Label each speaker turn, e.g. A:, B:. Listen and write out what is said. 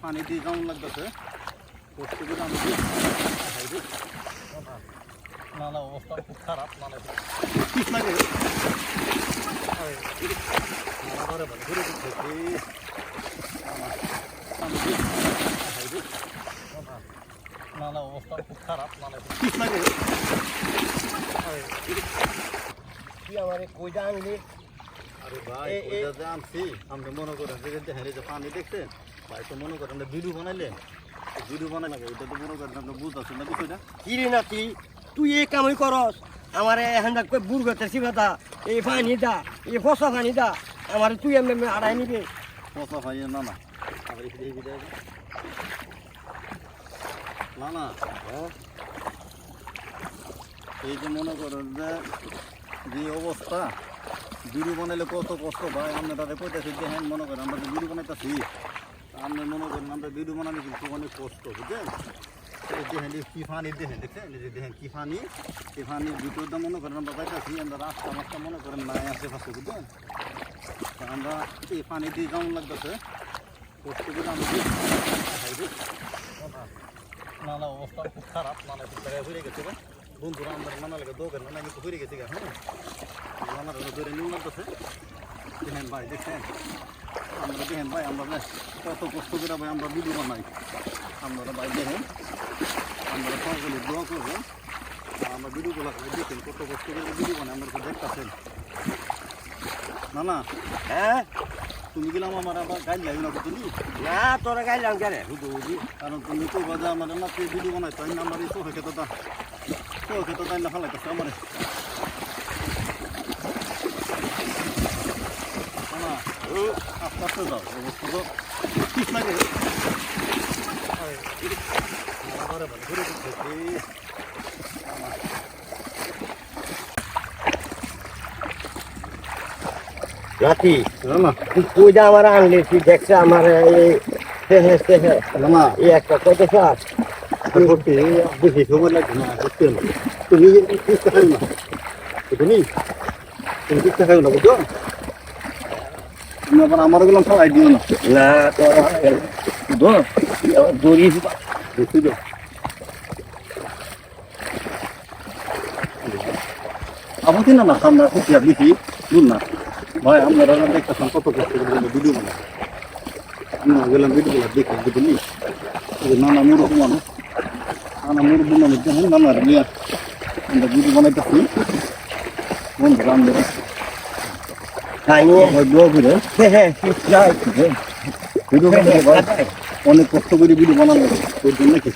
A: পানি দিয়ে কেমন লাগতেছে করতে গেলে আমি না না অবস্থা খুব খারাপ মানে ঠিক লাগে ঘুরে না না অবস্থা খুব খারাপ মানে ঠিক লাগে
B: কি আমার কইটা আনলি?
A: আরে ভাই ওইটা যে আনছি আপনি মনে করেন যে দেখেন এই যে পানি দেখছেন ভাই তো মনে করেন ভিডিও বানাইলে ভিডিও বানাই লাগে ওইটা তো মনে করেন আপনি বুঝতেছেন না বিষয়টা
B: কি রে নাতি তুই এই কামই করস আমার এখন বুড়গতের সিবাদা এই পানি দা এই ফসা পানি দা আমার তুই এমনি আড়াই নিবি
A: কথা ভাই না না আবার এই ভিডিও না না এই যে মনে করেন যে অবস্থা ভিডিও বানাইলে কত কষ্ট ভাই আমরা তাদের কইতেছি দেখেন মনে করেন আমরা যে ভিডিও বানাইতেছি আপনি মনে করেন আমরা ভিডিও বানালে কিন্তু অনেক কষ্ট বুঝলেন দেখেন কি পানি দেখেন দেখছেন যে দেখেন কি পানি এই পানির ভিতরটা মনে করেন আমরা পাইতেছি আমরা রাস্তা মাস্তা মনে করেন নাই আশেপাশে বুঝলেন আমরা এই পানি দিয়ে কেমন লাগতেছে করতে গেলে আমরা না না অবস্থা খুব খারাপ মানে খুব জায়গায় হয়ে গেছে বন্ধুরা আমরা নানা লাগে দোকান নানা কিন্তু হয়ে গেছে হ্যাঁ নানার ধরে নিয়ে লাগতেছে দেখেন ভাই দেখছেন আমরা দেখেন ভাই আমরা কত কষ্ট করে ভাই আমরা ভিডিও বানাই আপনারা ভাই দেখেন আমরা সকলে দোয়া করবেন আমরা ভিডিওগুলো দেখেন কত কষ্ট করে ভিডিও বানাই আমরা দেখতেছেন না না
B: হ্যাঁ
A: তুমি গেলাম আমার আবার গাইড লাগবে না তুমি
B: না তোরা গাইলাম কেন
A: বুঝো বুঝি কারণ তুমি তো বাজে আমার না ভিডিও বানাই তাই না আমার এই তো হয়ে খেতে তাই না ভালো লাগতেছে আমার আস্তে আস্তে যাও অবস্থা তো ঠিক লাগে ঘুরে
B: নাতি
A: না
B: কইটা আমার আনলি তুই দেখছে আমার এই
A: না
B: এই একটা কত চাষ
A: বেশি সময় লাগবে না বুঝতে না তুমি বুঝতে পারো না তুমি তুমি বুঝতে পারো না বুঝছো তুমি আবার আমার গেলাম সব আইডিয়া না
B: না তোরা দড়ি
A: বুঝতে তো আমাকে না না সামনে খুব বেশি দূর না ভাই আমরা দেখতেছেন কত কষ্ট করে ভিডিও বানাই আমরা গেলাম ভিডিওগুলো দেখে বুঝলি নানা মুরব্বী মানুষ নানা মুরব্বী মানুষ দেখেন নানার নিয়ে আমরা ভিডিও বানাইতেছি বন্ধুরা আমরা দোয়া করে ভিডিও বানাই অনেক কষ্ট করে ভিডিও বানানো ওই জন্য কি